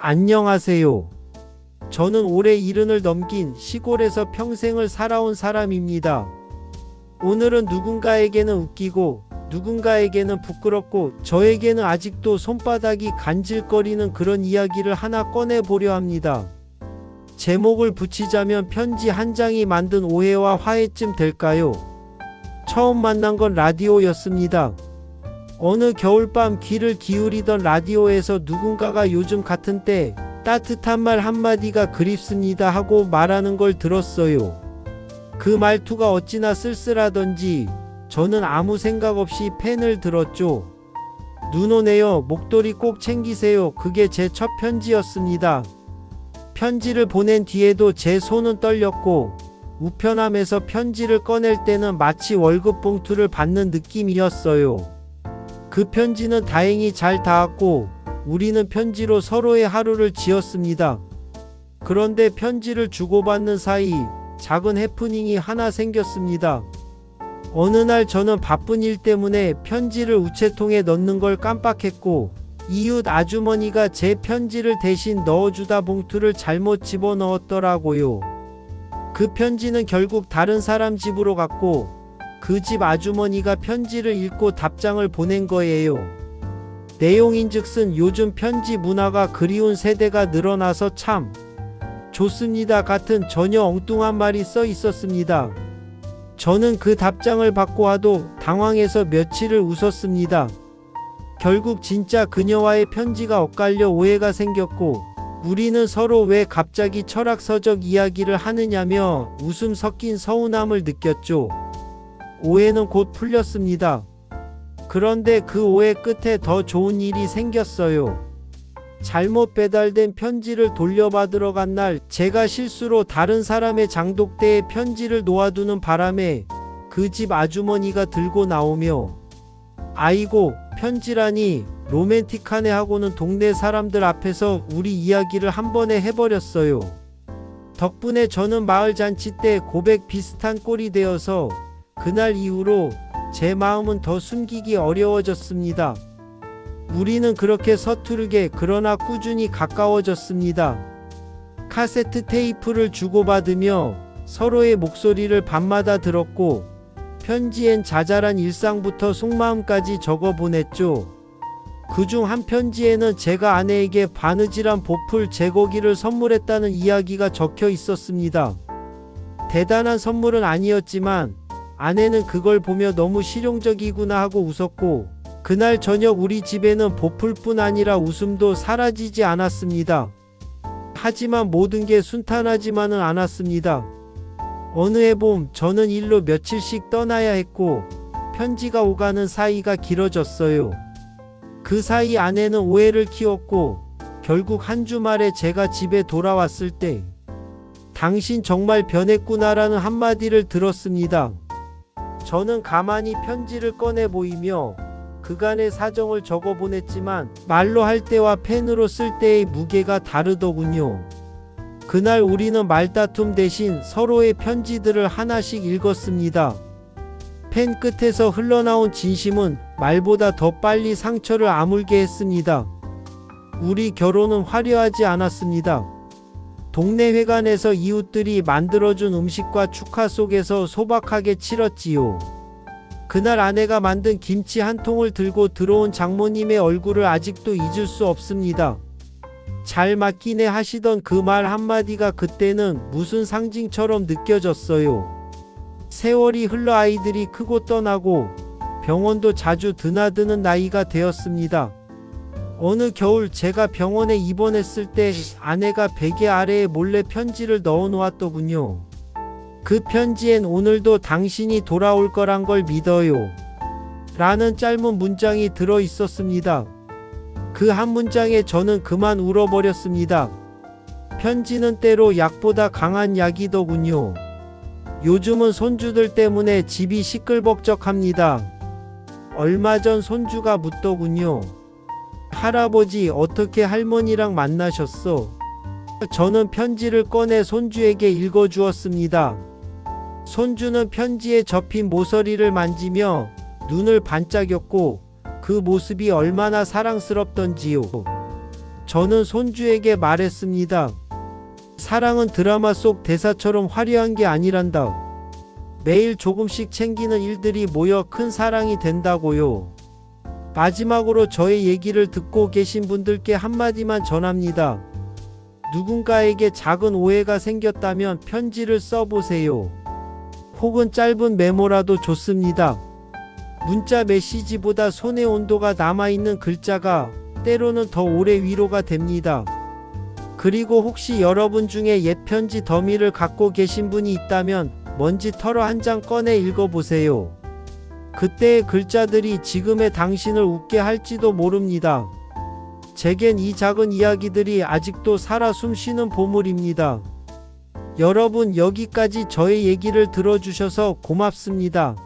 안녕하세요. 저는 올해 70을 넘긴 시골에서 평생을 살아온 사람입니다. 오늘은 누군가에게는 웃기고 누군가에게는 부끄럽고 저에게는 아직도 손바닥이 간질거리는 그런 이야기를 하나 꺼내보려 합니다. 제목을 붙이자면 편지 한 장이 만든 오해와 화해쯤 될까요? 처음 만난 건 라디오였습니다. 어느 겨울밤 귀를 기울이던 라디오에서 누군가가 요즘 같은 때 따뜻한 말 한마디가 그립습니다 하고 말하는 걸 들었어요. 그 말투가 어찌나 쓸쓸하던지 저는 아무 생각 없이 펜을 들었죠. 눈 오네요. 목도리 꼭 챙기세요. 그게 제 첫 편지였습니다. 편지를 보낸 뒤에도 제 손은 떨렸고 우편함에서 편지를 꺼낼 때는 마치 월급 봉투를 받는 느낌이었어요. 그 편지는 다행히 잘 닿았고 우리는 편지로 서로의 하루를 지었습니다. 그런데 편지를 주고받는 사이 작은 해프닝이 하나 생겼습니다. 어느 날 저는 바쁜 일 때문에 편지를 우체통에 넣는 걸 깜빡했고 이웃 아주머니가 제 편지를 대신 넣어주다 봉투를 잘못 집어넣었더라고요. 그 편지는 결국 다른 사람 집으로 갔고 그 집 아주머니가 편지를 읽고 답장을 보낸 거예요. 내용인즉슨 요즘 편지 문화가 그리운 세대가 늘어나서 참 좋습니다 같은 전혀 엉뚱한 말이 써 있었습니다. 저는 그 답장을 받고 와도 당황해서 며칠을 웃었습니다. 결국 진짜 그녀와의 편지가 엇갈려 오해가 생겼고 우리는 서로 왜 갑자기 철학서적 이야기를 하느냐며 웃음 섞인 서운함을 느꼈죠. 오해는 곧 풀렸습니다. 그런데 그 오해 끝에 더 좋은 일이 생겼어요. 잘못 배달된 편지를 돌려받으러 간 날 제가 실수로 다른 사람의 장독대에 편지를 놓아두는 바람에 그 집 아주머니가 들고 나오며 아이고 편지라니 로맨틱하네 하고는 동네 사람들 앞에서 우리 이야기를 한 번에 해버렸어요. 덕분에 저는 마을 잔치 때 고백 비슷한 꼴이 되어서 그날 이후로 제 마음은 더 숨기기 어려워졌습니다. 우리는 그렇게 서투르게 그러나 꾸준히 가까워졌습니다. 카세트 테이프를 주고받으며 서로의 목소리를 밤마다 들었고 편지엔 자잘한 일상부터 속마음까지 적어보냈죠. 그중 한 편지에는 제가 아내에게 바느질한 보풀 제거기를 선물했다는 이야기가 적혀 있었습니다. 대단한 선물은 아니었지만 아내는 그걸 보며 너무 실용적이구나 하고 웃었고 그날 저녁 우리 집에는 보풀뿐 아니라 웃음도 사라지지 않았습니다. 하지만 모든 게 순탄하지만은 않았습니다. 어느 해 봄 저는 일로 며칠씩 떠나야 했고 편지가 오가는 사이가 길어졌어요. 그 사이 아내는 오해를 키웠고 결국 한 주말에 제가 집에 돌아왔을 때 당신 정말 변했구나라는 한마디를 들었습니다. 저는 가만히 편지를 꺼내 보이며 그간의 사정을 적어 보냈지만 말로 할 때와 펜으로 쓸 때의 무게가 다르더군요. 그날 우리는 말다툼 대신 서로의 편지들을 하나씩 읽었습니다. 펜 끝에서 흘러나온 진심은 말보다 더 빨리 상처를 아물게 했습니다. 우리 결혼은 화려하지 않았습니다. 동네 회관에서 이웃들이 만들어준 음식과 축하 속에서 소박하게 치렀지요. 그날 아내가 만든 김치 한 통을 들고 들어온 장모님의 얼굴을 아직도 잊을 수 없습니다. 잘 맞기네 하시던 그 말 한마디가 그때는 무슨 상징처럼 느껴졌어요. 세월이 흘러 아이들이 크고 떠나고 병원도 자주 드나드는 나이가 되었습니다. 어느 겨울 제가 병원에 입원했을 때 아내가 베개 아래에 몰래 편지를 넣어 놓았더군요. 그 편지엔 오늘도 당신이 돌아올 거란 걸 믿어요. 라는 짧은 문장이 들어 있었습니다. 그 한 문장에 저는 그만 울어버렸습니다. 편지는 때로 약보다 강한 약이더군요. 요즘은 손주들 때문에 집이 시끌벅적합니다. 얼마 전 손주가 묻더군요. 할아버지 어떻게 할머니랑 만나셨어? 저는 편지를 꺼내 손주에게 읽어주었습니다. 손주는 편지에 접힌 모서리를 만지며 눈을 반짝였고 그 모습이 얼마나 사랑스럽던지요. 저는 손주에게 말했습니다. 사랑은 드라마 속 대사처럼 화려한 게 아니란다. 매일 조금씩 챙기는 일들이 모여 큰 사랑이 된다고요. 마지막으로 저의 얘기를 듣고 계신 분들께 한마디만 전합니다. 누군가에게 작은 오해가 생겼다면 편지를 써보세요. 혹은 짧은 메모라도 좋습니다. 문자 메시지보다 손의 온도가 남아있는 글자가 때로는 더 오래 위로가 됩니다. 그리고 혹시 여러분 중에 옛 편지 더미를 갖고 계신 분이 있다면 먼지 털어 한 장 꺼내 읽어보세요. 그때의 글자들이 지금의 당신을 웃게 할지도 모릅니다. 제겐 이 작은 이야기들이 아직도 살아 숨쉬는 보물입니다. 여러분, 여기까지 저의 얘기를 들어주셔서 고맙습니다.